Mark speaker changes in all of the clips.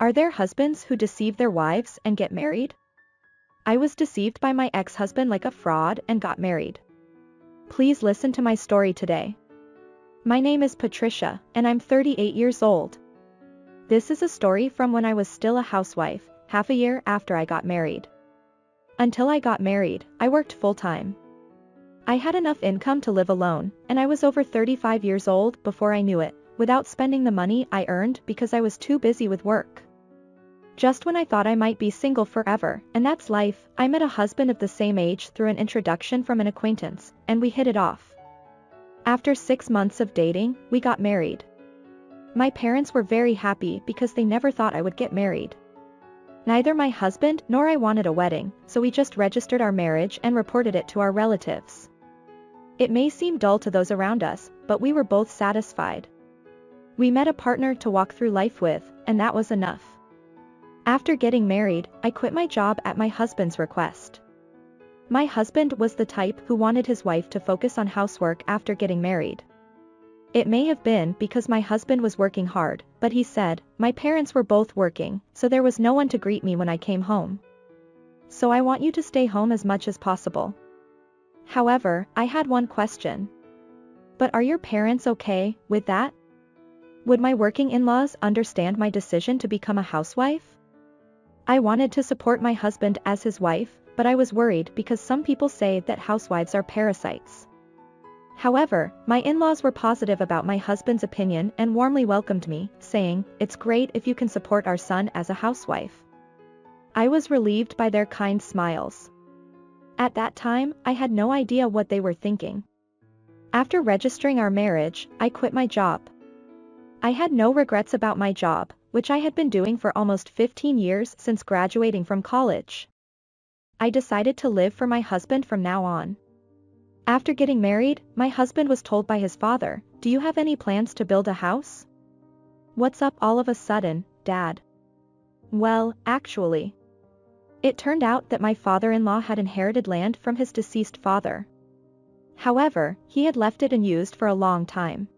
Speaker 1: Are there husbands who deceive their wives and get married? I was deceived by my ex-husband like a fraud and got married. Please listen to my story today. My name is Patricia, and I'm 38 years old. This is a story from when I was still a housewife, half a year after I got married. Until I got married, I worked full-time. I had enough income to live alone, and I was over 35 years old before I knew it, without spending the money I earned because I was too busy with work. Just when I thought I might be single forever, and that's life, I met a husband of the same age through an introduction from an acquaintance, and we hit it off. After 6 months of dating, we got married. My parents were very happy because they never thought I would get married. Neither my husband nor I wanted a wedding, so we just registered our marriage and reported it to our relatives. It may seem dull to those around us, but we were both satisfied. We met a partner to walk through life with, and that was enough. After getting married, I quit my job at my husband's request. My husband was the type who wanted his wife to focus on housework after getting married. It may have been because my husband was working hard, but he said, my parents were both working, so there was no one to greet me when I came home. So I want you to stay home as much as possible. However, I had one question. But are your parents okay with that? Would my working in-laws understand my decision to become a housewife? I wanted to support my husband as his wife, but I was worried because some people say that housewives are parasites. However, my in-laws were positive about my husband's opinion and warmly welcomed me, saying, "It's great if you can support our son as a housewife." I was relieved by their kind smiles. At that time, I had no idea what they were thinking. After registering our marriage, I quit my job. I had no regrets about my job, which I had been doing for almost 15 years since graduating from college. I decided to live for my husband from now on. After getting married, my husband was told by his father, "Do you have any plans to build a house?" "What's up all of a sudden, Dad?" Well, actually, it turned out that my father-in-law had inherited land from his deceased father. However, he had left it unused for a long time.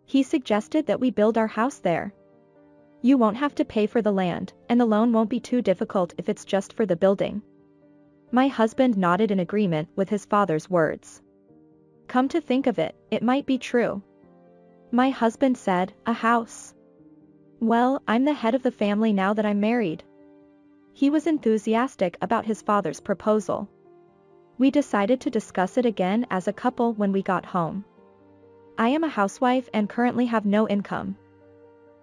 Speaker 1: He suggested that we build our house there. You won't have to pay for the land, and the loan won't be too difficult if it's just for the building. My husband nodded in agreement with his father's words. Come to think of it, it might be true. My husband said, "A house? Well, I'm the head of the family now that I'm married." He was enthusiastic about his father's proposal. We decided to discuss it again as a couple when we got home. I am a housewife and currently have no income.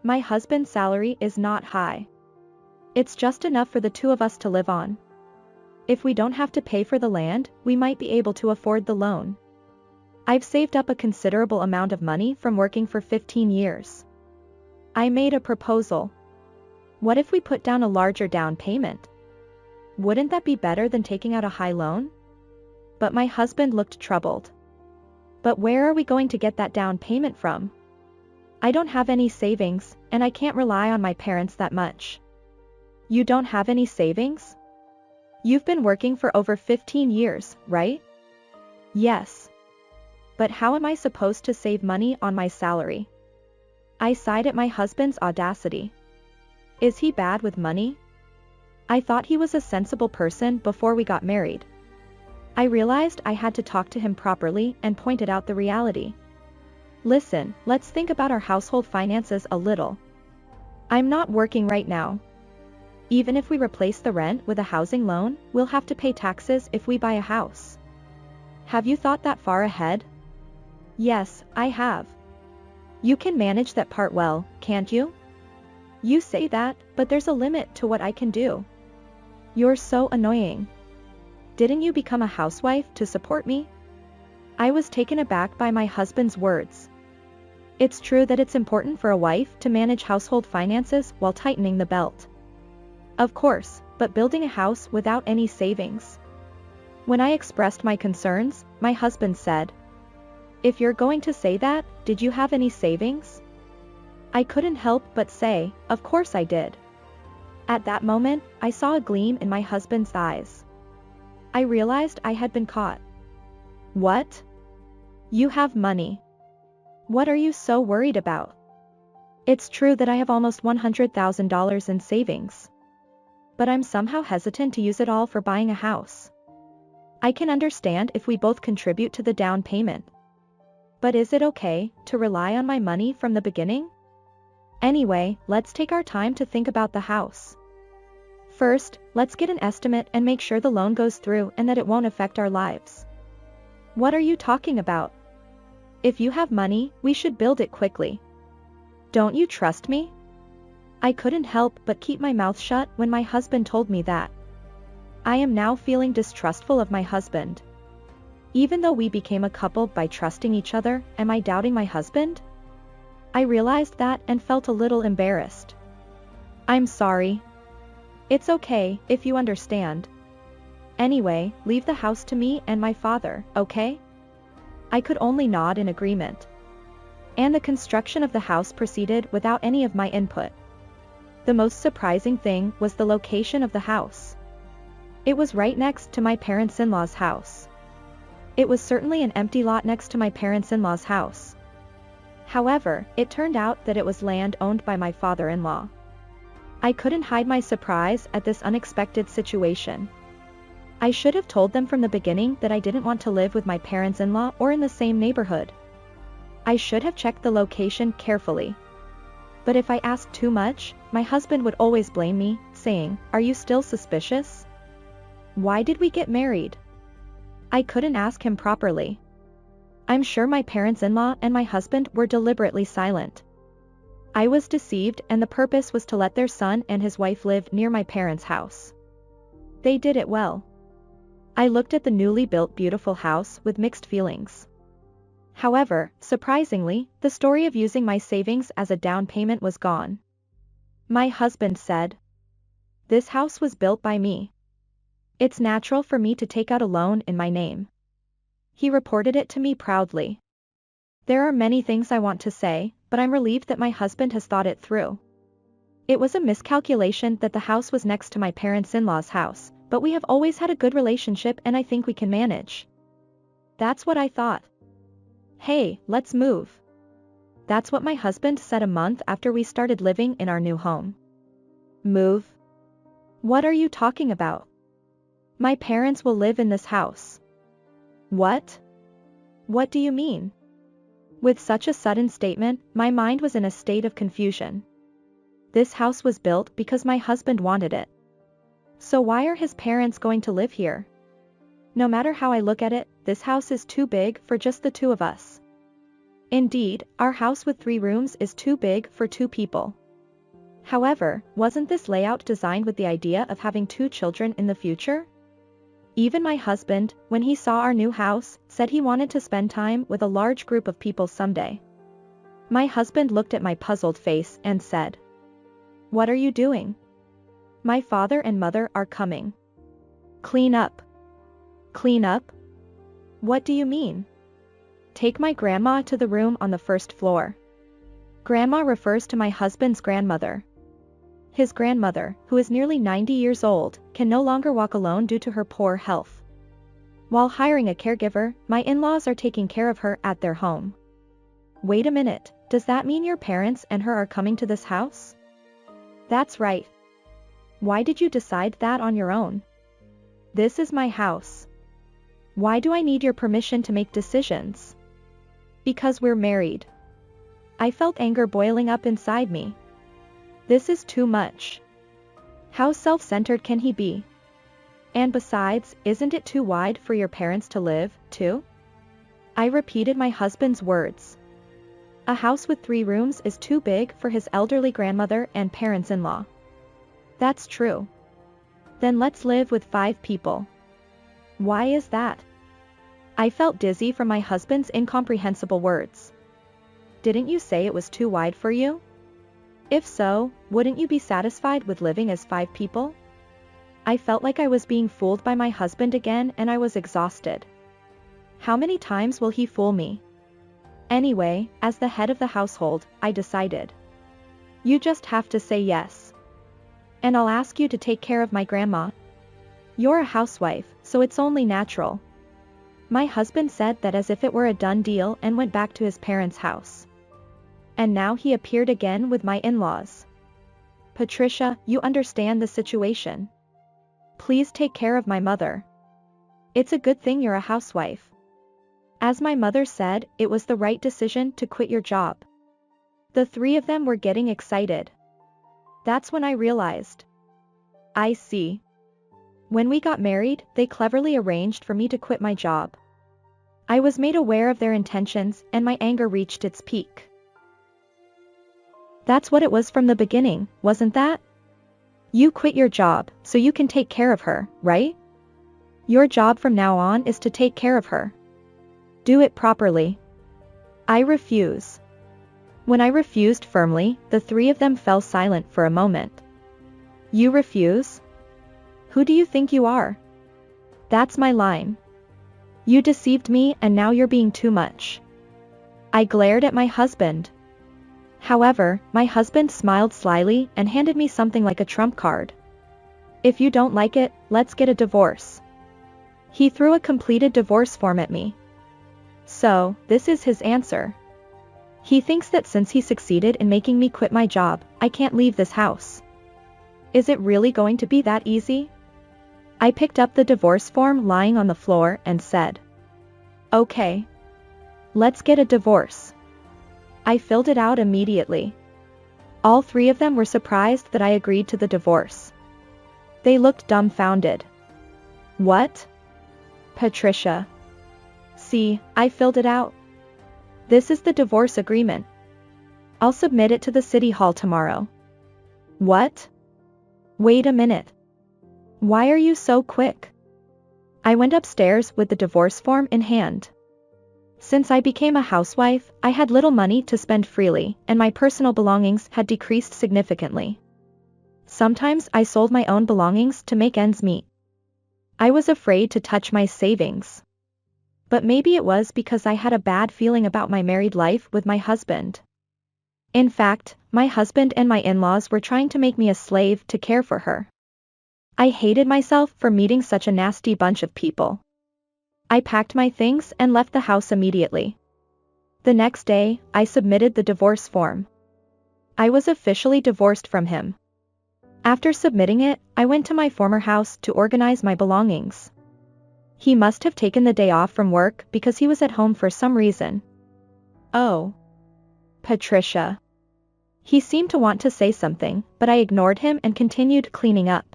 Speaker 1: My husband's salary is not high. It's just enough for the two of us to live on. If we don't have to pay for the land, we might be able to afford the loan. I've saved up a considerable amount of money from working for 15 years. I made a proposal. What if we put down a larger down payment? Wouldn't that be better than taking out a high loan? But my husband looked troubled. But where are we going to get that down payment from? I don't have any savings, and I can't rely on my parents that much. You don't have any savings? You've been working for over 15 years, right? Yes. But how am I supposed to save money on my salary? I sighed at my husband's audacity. Is he bad with money? I thought he was a sensible person before we got married. I realized I had to talk to him properly and pointed out the reality. Listen, let's think about our household finances a little. I'm not working right now. Even if we replace the rent with a housing loan, we'll have to pay taxes if we buy a house. Have you thought that far ahead? Yes, I have. You can manage that part well, can't you? You say that, but there's a limit to what I can do. You're so annoying. Didn't you become a housewife to support me? I was taken aback by my husband's words. It's true that it's important for a wife to manage household finances while tightening the belt. Of course, but building a house without any savings. When I expressed my concerns, my husband said, "If you're going to say that, did you have any savings?" I couldn't help but say, "Of course I did." At that moment, I saw a gleam in my husband's eyes. I realized I had been caught. What? You have money. What are you so worried about? It's true that I have almost $100,000 in savings. But I'm somehow hesitant to use it all for buying a house. I can understand if we both contribute to the down payment. But is it okay to rely on my money from the beginning? Anyway, let's take our time to think about the house. First, let's get an estimate and make sure the loan goes through and that it won't affect our lives. What are you talking about? If you have money, we should build it quickly. Don't you trust me? I couldn't help but keep my mouth shut when my husband told me that. I am now feeling distrustful of my husband. Even though we became a couple by trusting each other, am I doubting my husband? I realized that and felt a little embarrassed. I'm sorry. It's okay, if you understand. Anyway, leave the house to me and my father, okay? I could only nod in agreement. And the construction of the house proceeded without any of my input. The most surprising thing was the location of the house. It was right next to my parents-in-law's house. It was certainly an empty lot next to my parents-in-law's house. However, it turned out that it was land owned by my father-in-law. I couldn't hide my surprise at this unexpected situation. I should have told them from the beginning that I didn't want to live with my parents-in-law or in the same neighborhood. I should have checked the location carefully. But if I asked too much, my husband would always blame me, saying, "Are you still suspicious? Why did we get married?" I couldn't ask him properly. I'm sure my parents-in-law and my husband were deliberately silent. I was deceived, and the purpose was to let their son and his wife live near my parents' house. They did it well. I looked at the newly built beautiful house with mixed feelings. However, surprisingly, the story of using my savings as a down payment was gone. My husband said, "This house was built by me. It's natural for me to take out a loan in my name." He reported it to me proudly. There are many things I want to say, but I'm relieved that my husband has thought it through. It was a miscalculation that the house was next to my parents-in-law's house, but we have always had a good relationship and I think we can manage. That's what I thought. Hey, let's move. That's what my husband said a month after we started living in our new home. Move? What are you talking about? My parents will live in this house. What? What do you mean? With such a sudden statement, my mind was in a state of confusion. This house was built because my husband wanted it. So why are his parents going to live here? No matter how I look at it, this house is too big for just the two of us. Indeed, our house with 3 rooms is too big for 2 people. However, wasn't this layout designed with the idea of having 2 children in the future? Even my husband, when he saw our new house, said he wanted to spend time with a large group of people someday. My husband looked at my puzzled face and said, "What are you doing?" "My father and mother are coming." "Clean up." "Clean up? What do you mean?" "Take my grandma to the room on the 1st floor." Grandma refers to my husband's grandmother. His grandmother, who is nearly 90 years old, can no longer walk alone due to her poor health. While hiring a caregiver, my in-laws are taking care of her at their home. Wait a minute, does that mean your parents and her are coming to this house? That's right. Why did you decide that on your own? This is my house. Why do I need your permission to make decisions? Because we're married. I felt anger boiling up inside me. This is too much. How self-centered can he be? And besides, isn't it too wide for your parents to live, too? I repeated my husband's words. A house with 3 rooms is too big for his elderly grandmother and parents-in-law. That's true. Then let's live with 5 people. Why is that? I felt dizzy from my husband's incomprehensible words. Didn't you say it was too wide for you? If so, wouldn't you be satisfied with living as 5 people? I felt like I was being fooled by my husband again and I was exhausted. How many times will he fool me? Anyway, as the head of the household, I decided. You just have to say yes. And I'll ask you to take care of my grandma. You're a housewife, so it's only natural. My husband said that as if it were a done deal and went back to his parents' house. And now he appeared again with my in-laws. Patricia, you understand the situation. Please take care of my mother. It's a good thing you're a housewife. As my mother said, it was the right decision to quit your job. The three of them were getting excited. That's when I realized. I see. When we got married, they cleverly arranged for me to quit my job. I was made aware of their intentions, and my anger reached its peak. That's what it was from the beginning, wasn't that? You quit your job, so you can take care of her, right? Your job from now on is to take care of her. Do it properly. I refuse. When I refused firmly, the three of them fell silent for a moment. You refuse? Who do you think you are? That's my line. You deceived me and now you're being too much. I glared at my husband. However, my husband smiled slyly and handed me something like a trump card. If you don't like it, let's get a divorce. He threw a completed divorce form at me. So, this is his answer. He thinks that since he succeeded in making me quit my job, I can't leave this house. Is it really going to be that easy? I picked up the divorce form lying on the floor and said, Okay. Let's get a divorce. I filled it out immediately. All three of them were surprised that I agreed to the divorce. They looked dumbfounded. What? Patricia. See, I filled it out. This is the divorce agreement. I'll submit it to the city hall tomorrow. What? Wait a minute. Why are you so quick? I went upstairs with the divorce form in hand. Since I became a housewife, I had little money to spend freely, and my personal belongings had decreased significantly. Sometimes I sold my own belongings to make ends meet. I was afraid to touch my savings. But maybe it was because I had a bad feeling about my married life with my husband. In fact, my husband and my in-laws were trying to make me a slave to care for her. I hated myself for meeting such a nasty bunch of people. I packed my things and left the house immediately. The next day, I submitted the divorce form. I was officially divorced from him. After submitting it, I went to my former house to organize my belongings. He must have taken the day off from work because he was at home for some reason. Oh. Patricia. He seemed to want to say something, but I ignored him and continued cleaning up.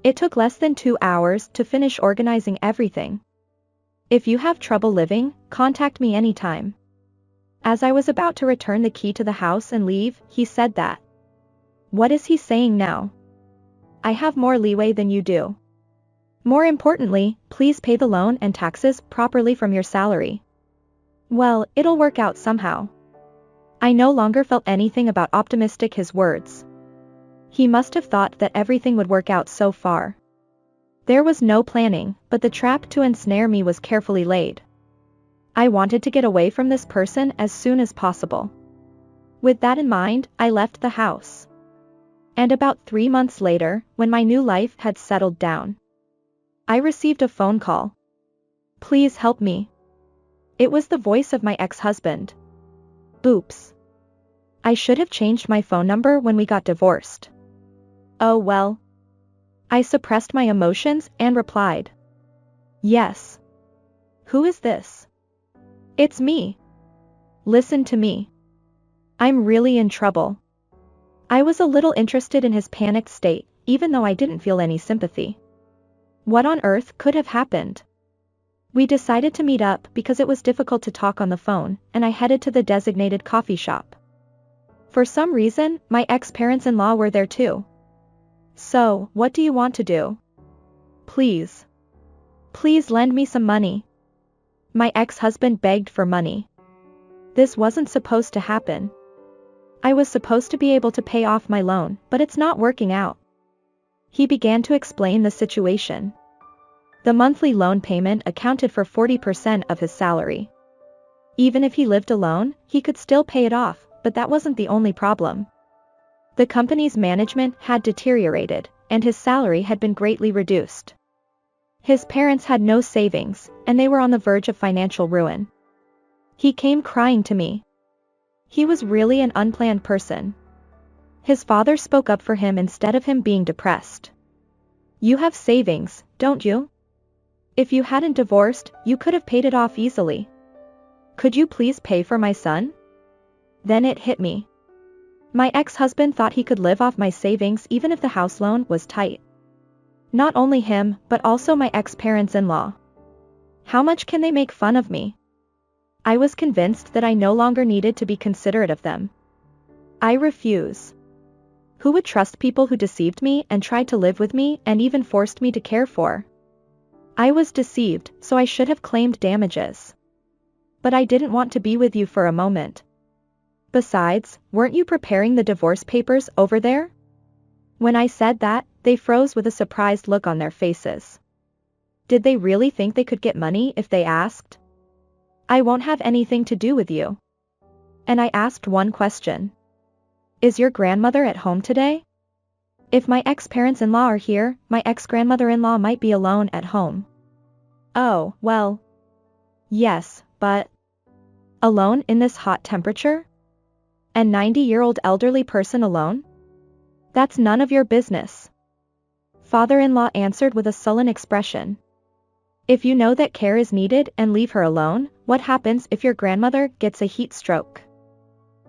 Speaker 1: It took less than 2 hours to finish organizing everything. If you have trouble living, contact me anytime. As I was about to return the key to the house and leave, he said that. What is he saying now? I have more leeway than you do. More importantly, please pay the loan and taxes properly from your salary. Well, it'll work out somehow. I no longer felt anything about optimistic his words. He must have thought that everything would work out so far. There was no planning, but the trap to ensnare me was carefully laid. I wanted to get away from this person as soon as possible. With that in mind, I left the house. And about 3 months later, when my new life had settled down, I received a phone call. Please help me. It was the voice of my ex-husband. Oops. I should have changed my phone number when we got divorced. Oh well. I suppressed my emotions and replied. Yes. Who is this? It's me. Listen to me. I'm really in trouble. I was a little interested in his panicked state, even though I didn't feel any sympathy. What on earth could have happened? We decided to meet up because it was difficult to talk on the phone, and I headed to the designated coffee shop. For some reason, my ex-parents-in-law were there too. So, what do you want to do? Please. Please lend me some money. My ex-husband begged for money. This wasn't supposed to happen. I was supposed to be able to pay off my loan, but it's not working out. He began to explain the situation. The monthly loan payment accounted for 40% of his salary. Even if he lived alone, he could still pay it off, but that wasn't the only problem. The company's management had deteriorated, and his salary had been greatly reduced. His parents had no savings, and they were on the verge of financial ruin. He came crying to me. He was really an unplanned person. His father spoke up for him instead of him being depressed. You have savings, don't you? If you hadn't divorced, you could have paid it off easily. Could you please pay for my son? Then it hit me. My ex-husband thought he could live off my savings even if the house loan was tight. Not only him, but also my ex-parents-in-law. How much can they make fun of me? I was convinced that I no longer needed to be considerate of them. I refuse. Who would trust people who deceived me and tried to live with me and even forced me to care for? I was deceived, so I should have claimed damages. But I didn't want to be with you for a moment. Besides, weren't you preparing the divorce papers over there? When I said that, they froze with a surprised look on their faces. Did they really think they could get money if they asked? I won't have anything to do with you. And I asked one question. Is your grandmother at home today? If my ex-parents-in-law are here, my ex-grandmother-in-law might be alone at home. Oh, well. Yes, but... Alone in this hot temperature? An 90-year-old elderly person alone? That's none of your business. Father-in-law answered with a sullen expression. If you know that care is needed and leave her alone, what happens if your grandmother gets a heat stroke?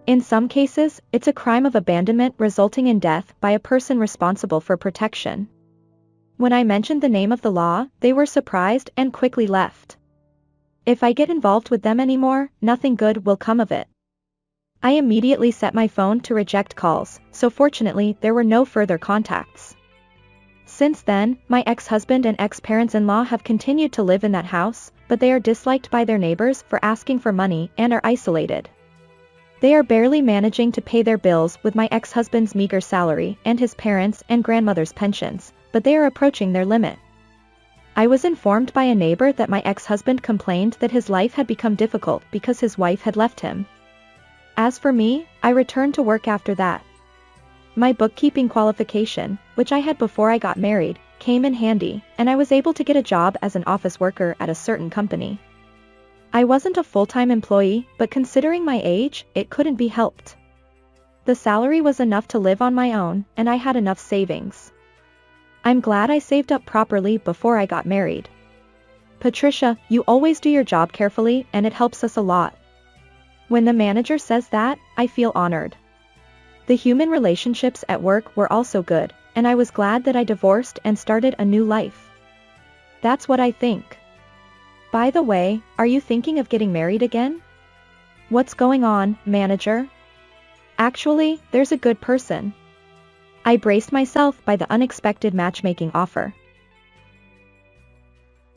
Speaker 1: In some cases, it's a crime of abandonment resulting in death by a person responsible for protection. When I mentioned the name of the law, they were surprised and quickly left. If I get involved with them anymore, nothing good will come of it. I immediately set my phone to reject calls, so fortunately there were no further contacts. Since then, my ex-husband and ex-parents-in-law have continued to live in that house, but they are disliked by their neighbors for asking for money and are isolated. They are barely managing to pay their bills with my ex-husband's meager salary and his parents' and grandmother's pensions, but they are approaching their limit. I was informed by a neighbor that my ex-husband complained that his life had become difficult because his wife had left him. As for me, I returned to work after that. My bookkeeping qualification, which I had before I got married, came in handy, and I was able to get a job as an office worker at a certain company. I wasn't a full-time employee, but considering my age, it couldn't be helped. The salary was enough to live on my own, and I had enough savings. I'm glad I saved up properly before I got married. Patricia, you always do your job carefully, and it helps us a lot. When the manager says that, I feel honored. The human relationships at work were also good, and I was glad that I divorced and started a new life. That's what I think. By the way, are you thinking of getting married again? What's going on, manager? Actually, there's a good person. I braced myself by the unexpected matchmaking offer.